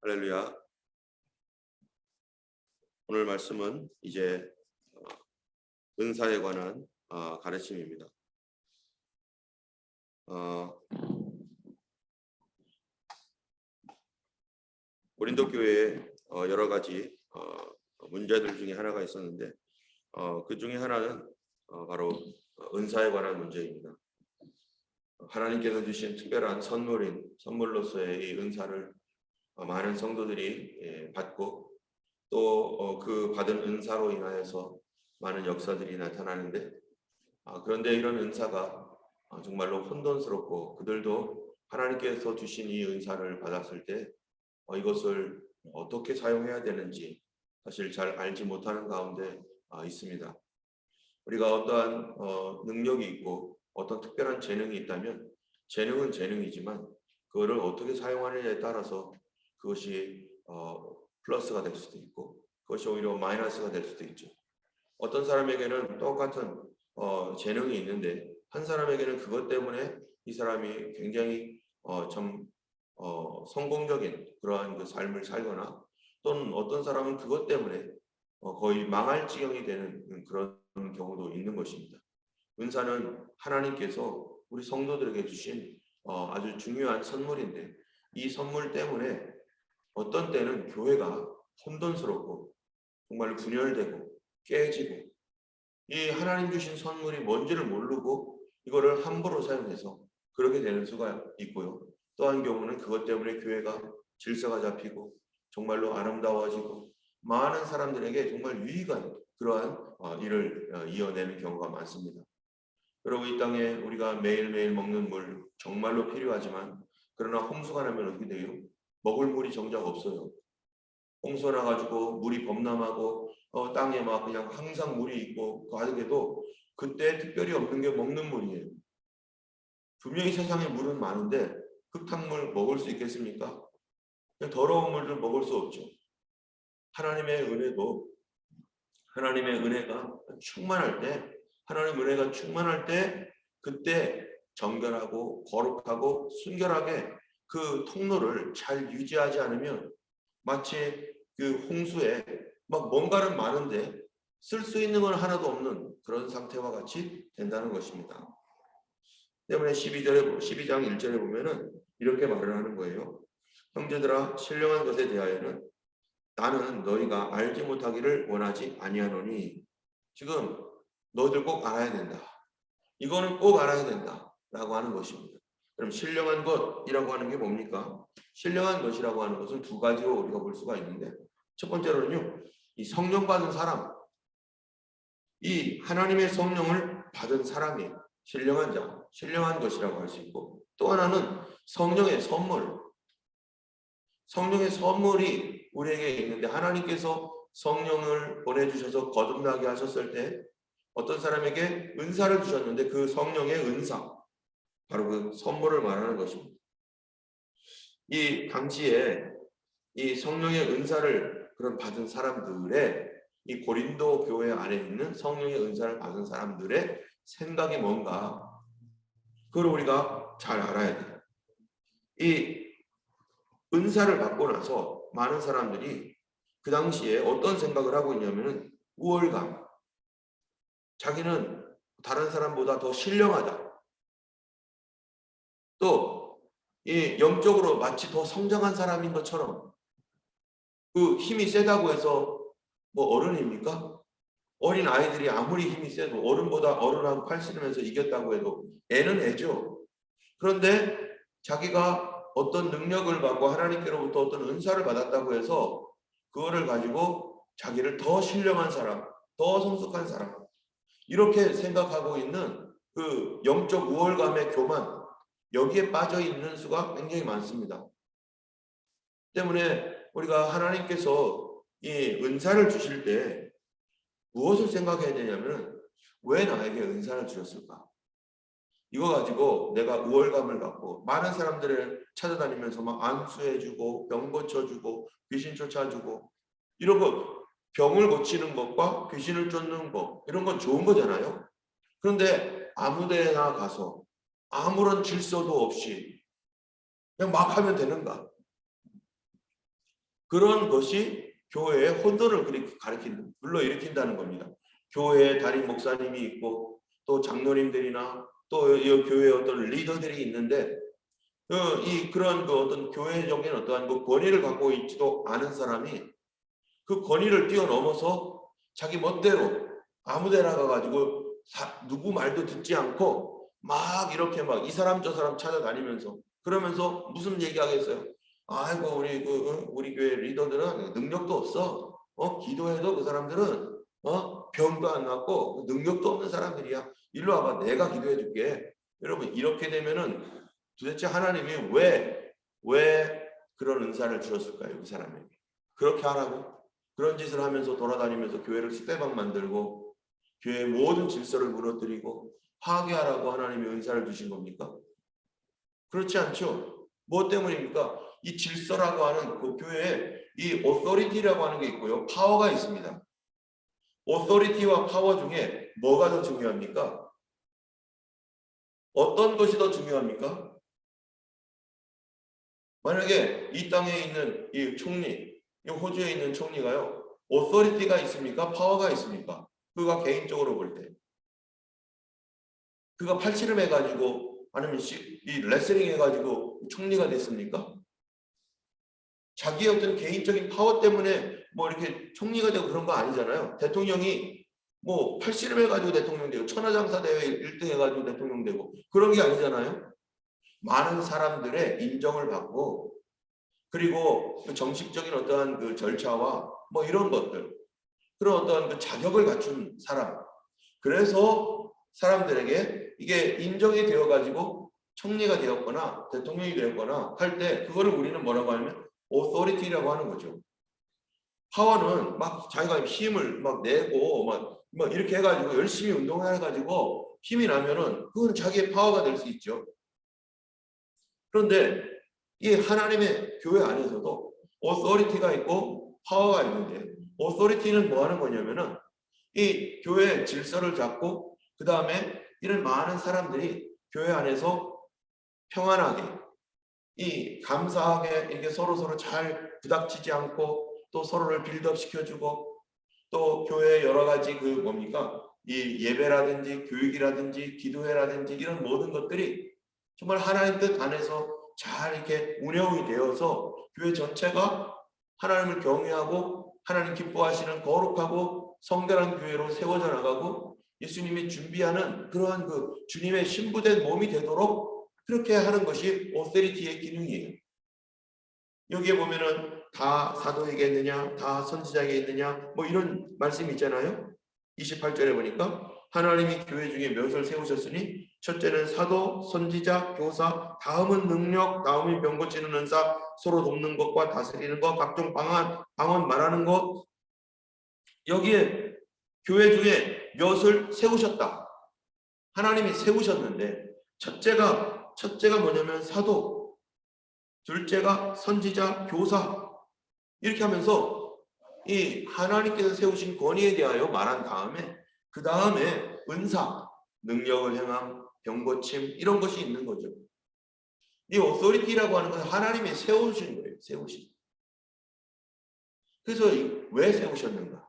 할렐루야. 오늘 말씀은 이제 은사에 관한 가르침입니다. 고린도 교회에 여러 가지 문제들 중에 하나가 있었는데 그 중에 하나는 바로 은사에 관한 문제입니다. 하나님께서 주신 특별한 선물로서의 이 은사를 많은 성도들이 받고 또 그 받은 은사로 인하여서 많은 역사들이 나타나는데 그런데 이런 은사가 정말로 혼돈스럽고 그들도 하나님께서 주신 이 은사를 받았을 때 이것을 어떻게 사용해야 되는지 사실 잘 알지 못하는 가운데 있습니다. 우리가 어떠한 능력이 있고 어떤 특별한 재능이 있다면 재능은 재능이지만 그거를 어떻게 사용하느냐에 따라서 그것이 플러스가 될 수도 있고 그것이 오히려 마이너스가 될 수도 있죠. 어떤 사람에게는 똑같은 재능이 있는데 한 사람에게는 그것 때문에 이 사람이 굉장히 성공적인 그러한 그 삶을 살거나 또는 어떤 사람은 그것 때문에 거의 망할 지경이 되는 그런 경우도 있는 것입니다. 은사는 하나님께서 우리 성도들에게 주신 아주 중요한 선물인데 이 선물 때문에 어떤 때는 교회가 혼돈스럽고 정말 분열되고 깨지고 이 하나님 주신 선물이 뭔지를 모르고 이거를 함부로 사용해서 그렇게 되는 수가 있고요. 또 한 경우는 그것 때문에 교회가 질서가 잡히고 정말로 아름다워지고 많은 사람들에게 정말 유익한 그러한 일을 이어내는 경우가 많습니다. 그리고 이 땅에 우리가 매일매일 먹는 물 정말로 필요하지만 그러나 홍수가 나면 어떻게 돼요? 먹을 물이 정작 없어요. 홍수 나가지고 물이 범람하고 땅에 막 그냥 항상 물이 있고 가득해도 그때 특별히 없는 게 먹는 물이에요. 분명히 세상에 물은 많은데 흙탕물 먹을 수 있겠습니까? 그냥 더러운 물을 먹을 수 없죠. 하나님의 은혜도 하나님의 은혜가 충만할 때 하나님의 은혜가 충만할 때 그때 정결하고 거룩하고 순결하게 그 통로를 잘 유지하지 않으면 마치 그 홍수에 막 뭔가는 많은데 쓸 수 있는 건 하나도 없는 그런 상태와 같이 된다는 것입니다. 때문에 12장 1절에 보면은 이렇게 말을 하는 거예요. 형제들아 신령한 것에 대하여는 나는 너희가 알지 못하기를 원하지 아니하노니 지금 너희들 꼭 알아야 된다. 이거는 꼭 알아야 된다 라고 하는 것입니다. 그럼 신령한 것이라고 하는 게 뭡니까? 신령한 것이라고 하는 것은 두 가지로 우리가 볼 수가 있는데 첫 번째로는요. 이 성령 받은 사람, 이 하나님의 성령을 받은 사람이 신령한 자, 신령한 것이라고 할 수 있고 또 하나는 성령의 선물, 성령의 선물이 우리에게 있는데 하나님께서 성령을 보내주셔서 거듭나게 하셨을 때 어떤 사람에게 은사를 주셨는데 그 성령의 은사, 바로 그 선물을 말하는 것입니다. 이 당시에 이 성령의 은사를 그런 받은 사람들의 이 고린도 교회 안에 있는 성령의 은사를 받은 사람들의 생각이 뭔가 그걸 우리가 잘 알아야 돼요. 이 은사를 받고 나서 많은 사람들이 그 당시에 어떤 생각을 하고 있냐면은 우월감, 자기는 다른 사람보다 더 신령하다. 또 이 영적으로 마치 더 성장한 사람인 것처럼 그 힘이 세다고 해서 뭐 어른입니까? 어린 아이들이 아무리 힘이 세도 어른보다 어른하고 팔씨름해서 이겼다고 해도 애는 애죠. 그런데 자기가 어떤 능력을 받고 하나님께로부터 어떤 은사를 받았다고 해서 그거를 가지고 자기를 더 신령한 사람, 더 성숙한 사람 이렇게 생각하고 있는 그 영적 우월감의 교만 여기에 빠져 있는 수가 굉장히 많습니다. 때문에 우리가 하나님께서 이 은사를 주실 때 무엇을 생각해야 되냐면 왜 나에게 은사를 주셨을까? 이거 가지고 내가 우월감을 갖고 많은 사람들을 찾아다니면서 막 안수해주고 병 고쳐주고 귀신 쫓아주고 이런 거 병을 고치는 것과 귀신을 쫓는 것 이런 건 좋은 거잖아요. 그런데 아무 데나 가서 아무런 질서도 없이 그냥 막 하면 되는가? 그런 것이 교회의 혼돈을 불러일으킨다는 겁니다. 교회에 담임 목사님이 있고 또 장로님들이나 또 이 교회의 어떤 리더들이 있는데 그런 어떤 교회적인 어떠한 권위를 갖고 있지도 않은 사람이 그 권위를 뛰어넘어서 자기 멋대로 아무데나 가가지고 누구 말도 듣지 않고 막 이렇게 막 이 사람 저 사람 찾아다니면서 그러면서 무슨 얘기하겠어요? 아이고 우리 교회 리더들은 능력도 없어. 기도해도 그 사람들은 병도 안 낫고 능력도 없는 사람들이야. 일로 와봐, 내가 기도해 줄게. 여러분, 이렇게 되면은 도대체 하나님이 왜 그런 은사를 주셨을까요? 그 사람에게 그렇게 하라고 그런 짓을 하면서 돌아다니면서 교회를 쑥대밭 만들고 교회의 모든 질서를 무너뜨리고 파괴하라고 하나님이 은사를 주신 겁니까? 그렇지 않죠. 무엇 때문입니까? 이 질서라고 하는 그 교회에 이 오토리티라고 하는 게 있고요, 파워가 있습니다. 오토리티와 파워 중에 뭐가 더 중요합니까? 어떤 것이 더 중요합니까? 만약에 이 땅에 있는 이 총리, 이 호주에 있는 총리가요, 오토리티가 있습니까? 파워가 있습니까? 그가 개인적으로 볼 때. 그가 팔씨름 해가지고 아니면 이 레슬링 해가지고 총리가 됐습니까? 자기의 어떤 개인적인 파워 때문에 뭐 이렇게 총리가 되고 그런 거 아니잖아요. 대통령이 뭐 팔씨름 해가지고 대통령 되고 천하장사 대회 1등 해가지고 대통령 되고 그런 게 아니잖아요. 많은 사람들의 인정을 받고 그리고 그 정식적인 어떠한 그 절차와 뭐 이런 것들, 그런 어떠한 그 자격을 갖춘 사람. 그래서 사람들에게 이게 인정이 되어가지고 총리가 되었거나 대통령이 되었거나 할 때 그거를 우리는 뭐라고 하냐면 authority라고 하는 거죠. 파워는 막 자기가 힘을 막 내고 막 이렇게 해가지고 열심히 운동해가지고 힘이 나면은 그건 자기의 파워가 될 수 있죠. 그런데 이 하나님의 교회 안에서도 authority가 있고 파워가 있는데, authority는 뭐 하는 거냐면은 이 교회의 질서를 잡고 그 다음에 이런 많은 사람들이 교회 안에서 평안하게 이 감사하게 이게 서로 잘 부닥치지 않고 또 서로를 빌드업 시켜주고 또 교회의 여러 가지 그 뭡니까 이 예배라든지 교육이라든지 기도회라든지 이런 모든 것들이 정말 하나님 뜻 안에서 잘 이렇게 운영이 되어서 교회 전체가 하나님을 경외하고 하나님 기뻐하시는 거룩하고 성결한 교회로 세워져 나가고 예수님이 준비하는 그러한 그 주님의 신부된 몸이 되도록 그렇게 하는 것이 오토리티의 기능이에요. 여기에 보면은 다 사도에게 있느냐, 다 선지자에게 있느냐, 뭐 이런 말씀이 있잖아요. 28절에 보니까 하나님이 교회 중에 몇을 세우셨으니 첫째는 사도, 선지자, 교사, 다음은 능력, 다음이 병 고치는 은사, 서로 돕는 것과 다스리는 것, 각종 방언 말하는 것. 여기에 교회 중에 몇을 세우셨다. 하나님이 세우셨는데 첫째가 뭐냐면 사도, 둘째가 선지자, 교사 이렇게 하면서 이 하나님께서 세우신 권위에 대하여 말한 다음에 그 다음에 은사, 능력을 행함, 병고침 이런 것이 있는 거죠. 이 오토리티라고 하는 건 하나님이 세우신 거예요. 세우신. 그래서 왜 세우셨는가?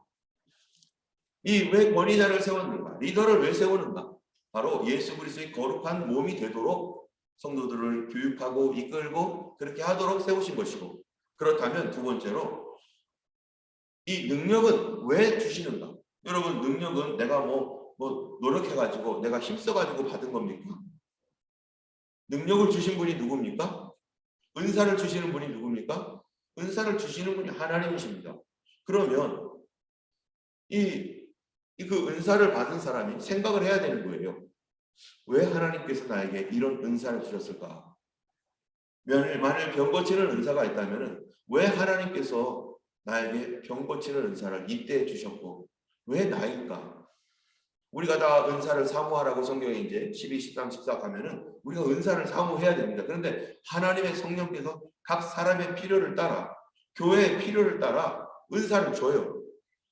이 왜 권위자를 세웠는가? 리더를 왜 세우는가? 바로 예수 그리스도의 거룩한 몸이 되도록 성도들을 교육하고 이끌고 그렇게 하도록 세우신 것이고, 그렇다면 두 번째로 이 능력은 왜 주시는가? 여러분, 능력은 내가 뭐 노력해가지고 내가 힘써가지고 받은 겁니까? 능력을 주신 분이 누굽니까? 은사를 주시는 분이 누굽니까? 은사를 주시는 분이 하나님이십니다. 그러면 그 은사를 받은 사람이 생각을 해야 되는 거예요. 왜 하나님께서 나에게 이런 은사를 주셨을까? 만일 병 고치는 은사가 있다면 왜 하나님께서 나에게 병 고치는 은사를 이때 주셨고 왜 나일까? 우리가 다 은사를 사모하라고 성경에 이제 12, 13, 14 가면은 우리가 은사를 사모해야 됩니다. 그런데 하나님의 성령께서 각 사람의 필요를 따라 교회의 필요를 따라 은사를 줘요.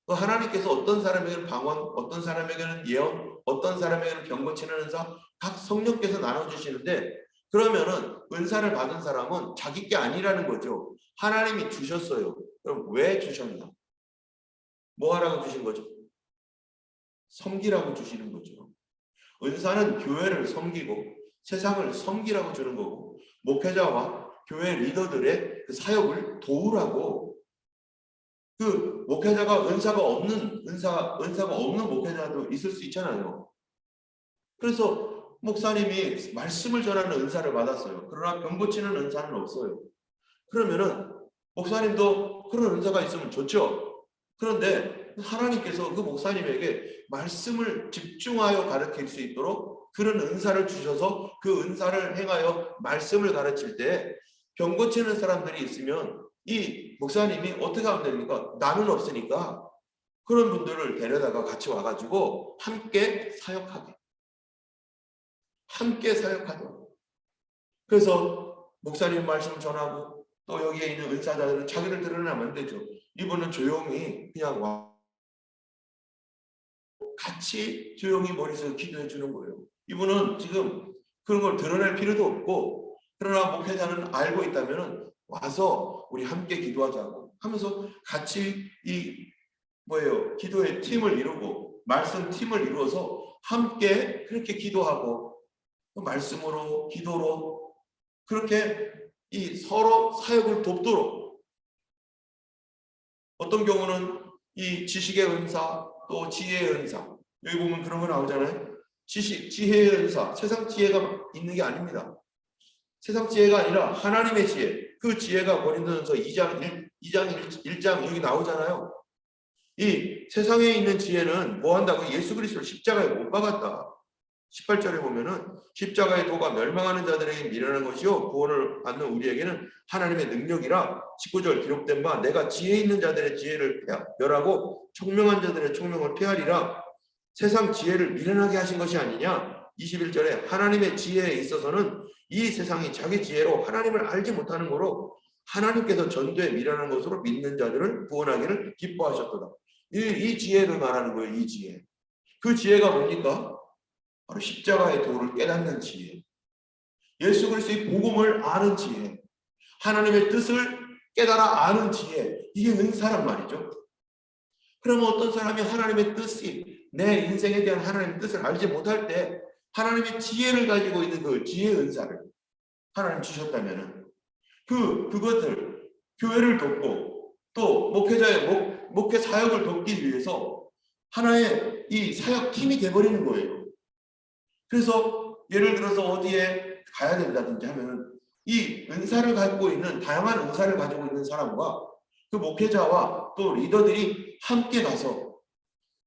하나님께서 어떤 사람에게는 방언, 어떤 사람에게는 예언, 어떤 사람에게는 병 고치는 은사 각 성령께서 나눠주시는데 그러면은 은사를 받은 사람은 자기 게 아니라는 거죠. 하나님이 주셨어요. 그럼 왜 주셨나? 뭐 하라고 주신 거죠? 섬기라고 주시는 거죠. 은사는 교회를 섬기고 세상을 섬기라고 주는 거고, 목회자와 교회 리더들의 그 사역을 도우라고. 그 목회자가 은사가 없는 목회자도 있을 수 있잖아요. 그래서 목사님이 말씀을 전하는 은사를 받았어요. 그러나 병 고치는 은사는 없어요. 그러면은 목사님도 그런 은사가 있으면 좋죠. 그런데 하나님께서 그 목사님에게 말씀을 집중하여 가르칠 수 있도록 그런 은사를 주셔서 그 은사를 행하여 말씀을 가르칠 때 병 고치는 사람들이 있으면 이 목사님이 어떻게 하면 됩니까? 나는 없으니까 그런 분들을 데려다가 같이 와가지고 함께 사역하게. 그래서 목사님 말씀을 전하고 또 여기에 있는 은사자들은 자기를 드러내면 안 되죠. 이분은 조용히 그냥 와 같이 조용히 머릿속에 기도해 주는 거예요. 이분은 지금 그런 걸 드러낼 필요도 없고, 그러나 목회자는 알고 있다면 와서 우리 함께 기도하자고 하면서 같이 기도의 팀을 이루고 말씀 팀을 이루어서 함께 그렇게 기도하고 말씀으로 기도로 그렇게 서로 사역을 돕도록. 어떤 경우는 이 지식의 은사 또 지혜의 은사, 여기 보면 그런 거 나오잖아요. 지혜의 은사, 세상 지혜가 있는 게 아닙니다. 세상 지혜가 아니라 하나님의 지혜. 그 지혜가 고린도전서 2장 1장 여기 나오잖아요. 이 세상에 있는 지혜는 뭐 한다고? 예수 그리스도를 십자가에 못 박았다. 18절에 보면은 십자가의 도가 멸망하는 자들에게 미련한 것이요 구원을 받는 우리에게는 하나님의 능력이라. 19절 기록된 바 내가 지혜 있는 자들의 지혜를 멸하고 총명한 자들의 총명을 폐하리라. 세상 지혜를 미련하게 하신 것이 아니냐. 21절에 하나님의 지혜에 있어서는 이 세상이 자기 지혜로 하나님을 알지 못하는 거로 하나님께서 전도에 미련한 것으로 믿는 자들을 구원하기를 기뻐하셨도다. 이 지혜를 말하는 거예요. 이 지혜. 그 지혜가 뭡니까? 바로 십자가의 도를 깨닫는 지혜, 예수 그리스도의 복음을 아는 지혜, 하나님의 뜻을 깨달아 아는 지혜. 이게 은사란 말이죠. 그러면 어떤 사람이 하나님의 뜻이 내 인생에 대한 하나님의 뜻을 알지 못할 때 하나님의 지혜를 가지고 있는 그 지혜 은사를 하나님 주셨다면 그것을 교회를 돕고 또 목회자의 목회 사역을 돕기 위해서 하나의 이 사역팀이 돼버리는 거예요. 그래서 예를 들어서 어디에 가야 된다든지 하면은 이 은사를 갖고 있는 다양한 은사를 가지고 있는 사람과 그 목회자와 또 리더들이 함께 가서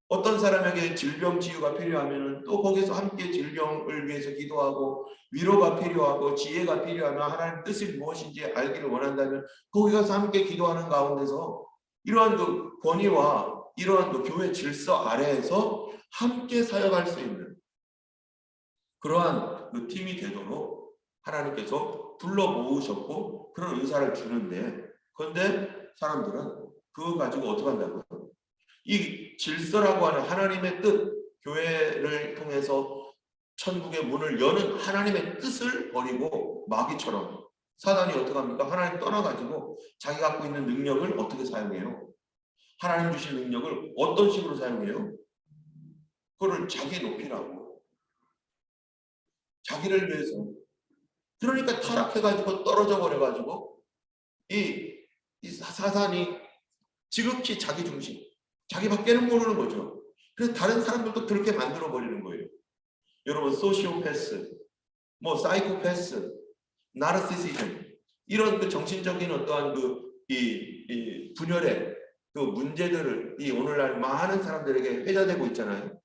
어떤 사람에게 질병 치유가 필요하면은 또 거기서 함께 질병을 위해서 기도하고 위로가 필요하고 지혜가 필요하면 하나님 뜻이 무엇인지 알기를 원한다면 거기 가서 함께 기도하는 가운데서 이러한 그 권위와 이러한 그 교회 질서 아래에서 함께 사역할 수 있는 그러한 그 팀이 되도록 하나님께서 불러 모으셨고 그런 은사를 주는데, 그런데 사람들은 그거 가지고 어떻게 한다고요? 이 질서라고 하는 하나님의 뜻, 교회를 통해서 천국의 문을 여는 하나님의 뜻을 버리고 마귀처럼 사단이 어떻게 합니까? 하나님 떠나가지고 자기 갖고 있는 능력을 어떻게 사용해요? 하나님 주신 능력을 어떤 식으로 사용해요? 그거를 자기 높이라고, 자기를 위해서. 그러니까 타락해가지고 떨어져 버려가지고 이 사단이 지극히 자기 중심, 자기밖에는 모르는 거죠. 그래서 다른 사람들도 그렇게 만들어 버리는 거예요. 여러분 소시오패스, 사이코패스, 나르시시즘 이런 그 정신적인 어떠한 이 분열의 그 문제들을 이 오늘날 많은 사람들에게 회자되고 있잖아요.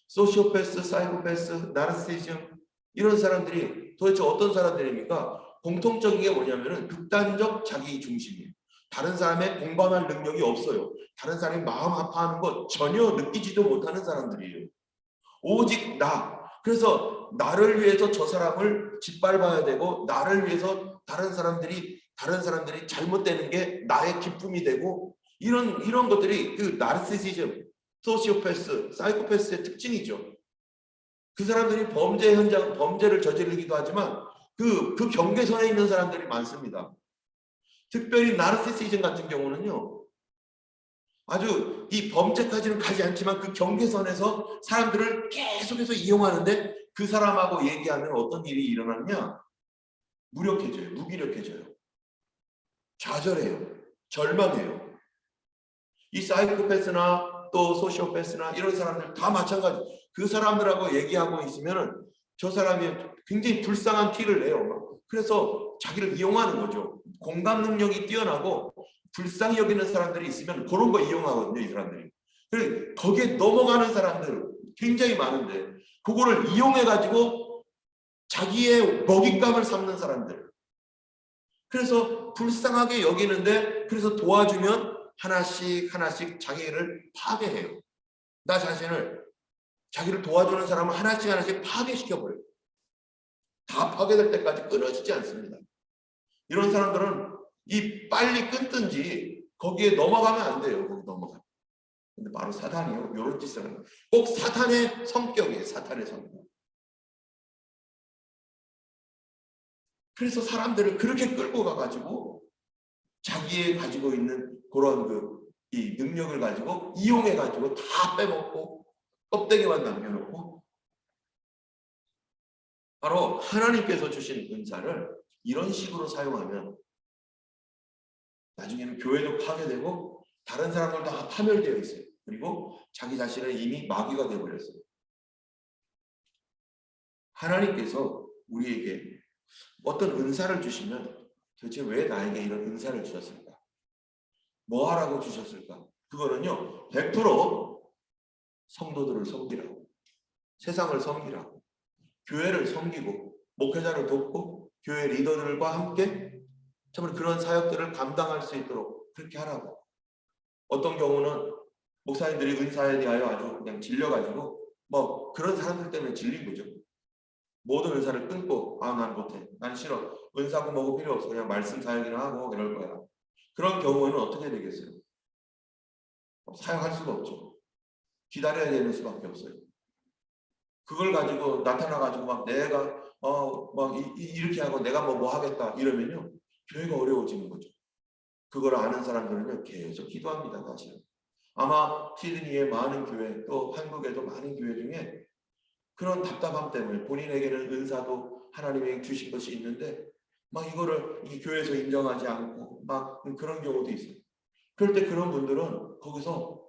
소시오패스, 사이코패스, 나르시시즘 이런 사람들이 도대체 어떤 사람들입니까? 공통적인 게 뭐냐면은 극단적 자기 중심이에요. 다른 사람의 공감할 능력이 없어요. 다른 사람이 마음 아파하는 것 전혀 느끼지도 못하는 사람들이에요. 오직 나. 그래서 나를 위해서 저 사람을 짓밟아야 되고 나를 위해서 다른 사람들이 잘못되는 게 나의 기쁨이 되고 이런 것들이 그 나르시시즘, 소시오패스, 사이코패스의 특징이죠. 그 사람들이 범죄를 저지르기도 하지만 그 경계선에 있는 사람들이 많습니다. 특별히 나르시시즘 같은 경우는요, 아주 이 범죄까지는 가지 않지만 그 경계선에서 사람들을 계속해서 이용하는데 그 사람하고 얘기하면 어떤 일이 일어나느냐? 무력해져요. 무기력해져요. 좌절해요. 절망해요. 이 사이코패스나 또 소시오패스나 이런 사람들 다 마찬가지. 그 사람들하고 얘기하고 있으면 저 사람이 굉장히 불쌍한 티를 내요. 그래서 자기를 이용하는 거죠. 공감 능력이 뛰어나고 불쌍히 여기는 사람들이 있으면 그런 거 이용하거든요. 이 사람들이. 그래서 거기에 넘어가는 사람들 굉장히 많은데 그거를 이용해가지고 자기의 먹잇감을 삼는 사람들. 그래서 불쌍하게 여기는데 그래서 도와주면 하나씩 하나씩 자기를 파괴해요. 나 자신을 자기를 도와주는 사람을 하나씩 하나씩 파괴시켜버려요. 다 파괴될 때까지 끊어지지 않습니다. 이런 사람들은 이 빨리 끊든지 거기에 넘어가면 안 돼요. 거기 넘어가. 근데 바로 사탄이요. 이런 짓을 하는 꼭 사탄의 성격이에요. 사탄의 성격. 그래서 사람들을 그렇게 끌고 가가지고 자기의 가지고 있는 그런 이 능력을 가지고 이용해가지고 다 빼먹고 껍데기만 남겨놓고 바로 하나님께서 주신 은사를 이런 식으로 사용하면 나중에는 교회도 파괴되고 다른 사람들도 다 파멸되어 있어요. 그리고 자기 자신은 이미 마귀가 되어버렸어요. 하나님께서 우리에게 어떤 은사를 주시면 도대체 왜 나에게 이런 은사를 주셨을까? 뭐 하라고 주셨을까? 그거는요 100% 성도들을 섬기라고, 세상을 섬기라고, 교회를 섬기고 목회자를 돕고 교회 리더들과 함께 정말 그런 사역들을 감당할 수 있도록 그렇게 하라고. 어떤 경우는 목사님들이 은사에 대하여 아주 그냥 질려가지고 뭐 그런 사람들 때문에 질린 거죠. 모든 은사를 끊고 난 못해, 난 싫어, 은사고 뭐고 필요 없어, 그냥 말씀 사역이나 하고 이럴 거야. 그런 경우에는 어떻게 되겠어요? 사역할 수가 없죠. 기다려야 되는 수밖에 없어요. 그걸 가지고 나타나가지고 막 내가 막 이렇게 하고 내가 뭐 하겠다 이러면요 교회가 어려워지는 거죠. 그걸 아는 사람들은요 계속 기도합니다. 사실은 아마 시드니의 많은 교회 또 한국에도 많은 교회 중에 그런 답답함 때문에 본인에게는 은사도 하나님이 주신 것이 있는데 막 이거를 이 교회에서 인정하지 않고 막 그런 경우도 있어요. 그럴 때 그런 분들은 거기서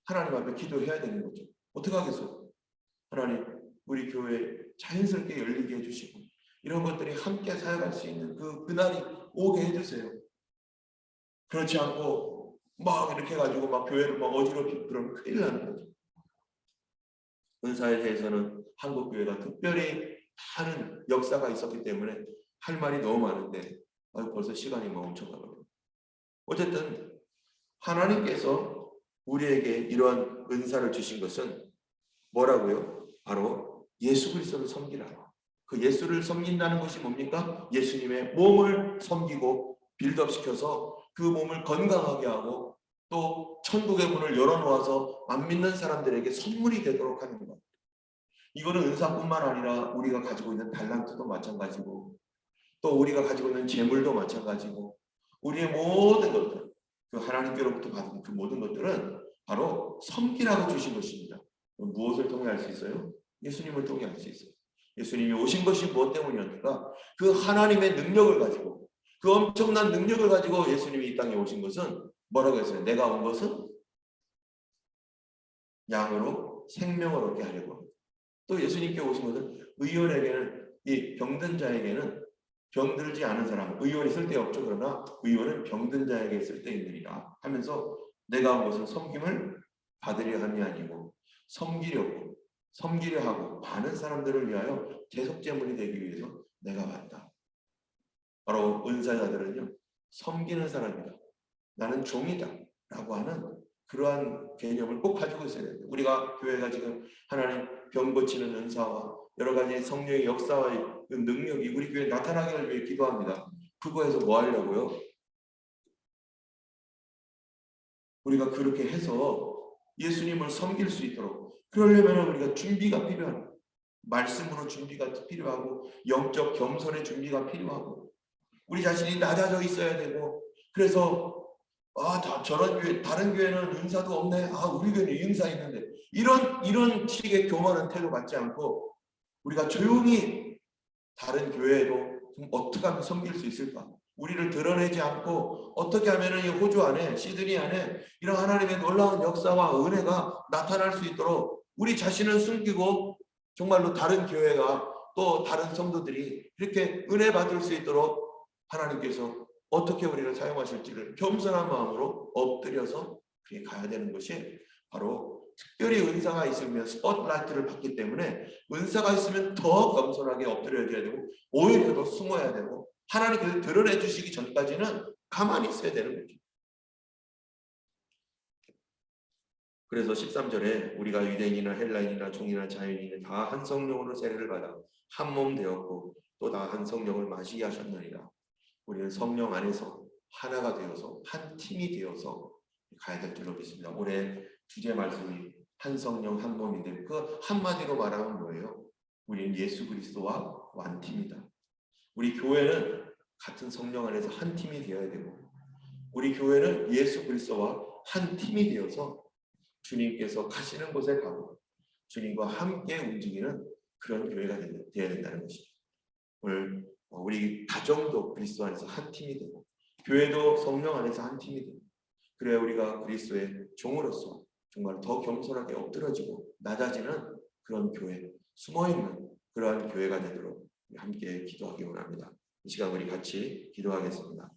하나님 앞에 기도해야 되는 거죠. 어떻게 하겠어요? 하나님 우리 교회 자연스럽게 열리게 해주시고 이런 것들이 함께 사역할 수 있는 그날이 오게 해주세요. 그렇지 않고 막 이렇게 해가지고 막 교회를 막 어지럽히고 그러면 큰일 나는 거죠. 은사에 대해서는 한국 교회가 특별히 많은 역사가 있었기 때문에 할 말이 너무 많은데 벌써 시간이 멈춰가거든요. 어쨌든 하나님께서 우리에게 이러한 은사를 주신 것은 뭐라고요? 바로 예수 그리스도를 섬기라. 그 예수를 섬긴다는 것이 뭡니까? 예수님의 몸을 섬기고 빌드업시켜서 그 몸을 건강하게 하고 또 천국의 문을 열어놓아서 안 믿는 사람들에게 선물이 되도록 하는 것. 이거는 은사뿐만 아니라 우리가 가지고 있는 달란트도 마찬가지고 또 우리가 가지고 있는 재물도 마찬가지고 우리의 모든 것들, 그 하나님께로부터 받은 그 모든 것들은 바로 섬기라고 주신 것입니다. 무엇을 통해 할 수 있어요? 예수님을 통해 할 수 있어요. 예수님이 오신 것이 무엇 때문이었는가? 그 하나님의 능력을 가지고 그 엄청난 능력을 가지고 예수님이 이 땅에 오신 것은 뭐라고 했어요? 내가 온 것은 양으로 생명을 얻게 하려고 합니다. 또 예수님께 오신 것은 의원에게는 이 병든 자에게는 병들지 않은 사람, 의원이 쓸데없죠. 그러나 의원은 병든 자에게 쓸데있느니라 하면서 내가 온 것은 섬김을 받으려 함이 아니고 섬기려 하고 많은 사람들을 위하여 대속제물이 되기 위해서 내가 왔다. 바로 은사자들은요 섬기는 사람이다, 나는 종이다 라고 하는 그러한 개념을 꼭 가지고 있어야 됩니다. 우리가 교회가 지금 하나님 병 고치는 은사와 여러 가지 성령의 역사와 그 능력이 우리 교회에 나타나기를 위해 기도합니다. 그거에서 뭐 하려고요? 우리가 그렇게 해서 예수님을 섬길 수 있도록, 그러려면 우리가 준비가 필요합니다. 말씀으로 준비가 필요하고 영적 겸손의 준비가 필요하고 우리 자신이 낮아져 있어야 되고 그래서 저런 교회 다른 교회는 은사도 없네. 우리 교회는 은사 있는데 이런 식의 교만한 태도 갖지 않고 우리가 조용히 다른 교회에도 좀 어떻게 하면 섬길 수 있을까? 우리를 드러내지 않고 어떻게 하면 이 호주 안에 시드니 안에 이런 하나님의 놀라운 역사와 은혜가 나타날 수 있도록 우리 자신을 숨기고 정말로 다른 교회가 또 다른 성도들이 이렇게 은혜 받을 수 있도록 하나님께서 어떻게 우리를 사용하실지를 겸손한 마음으로 엎드려서 그렇게 가야 되는 것이 바로 특별히 은사가 있으면 스포트라이트를 받기 때문에 은사가 있으면 더 겸손하게 엎드려야 되고 오히려 더 숨어야 되고 하나님께서 드러내 주시기 전까지는 가만히 있어야 되는 거죠. 그래서 13절에 우리가 유대인이나 헬라인이나 종이나 자유인이나 다 한 성령으로 세례를 받아 한 몸 되었고 또 다 한 성령을 마시게 하셨느니라. 우리는 성령 안에서 하나가 되어서 한 팀이 되어서 가야 될 줄로 믿습니다. 올해 주제 말씀이 한 성령 한 몸인데 그 한마디로 말하면 뭐예요? 우리는 예수 그리스도와 한 팀이다. 우리 교회는 같은 성령 안에서 한 팀이 되어야 되고 우리 교회는 예수 그리스도와 한 팀이 되어서 주님께서 가시는 곳에 가고 주님과 함께 움직이는 그런 교회가 되어야 된다는 것이죠. 오늘 우리 가정도 그리스도 안에서 한 팀이 되고 교회도 성령 안에서 한 팀이 되고 그래야 우리가 그리스도의 종으로서 정말 더 겸손하게 엎드러지고 낮아지는 그런 교회, 숨어있는 그러한 교회가 되도록 함께 기도하기 원합니다. 이 시간 우리 같이 기도하겠습니다.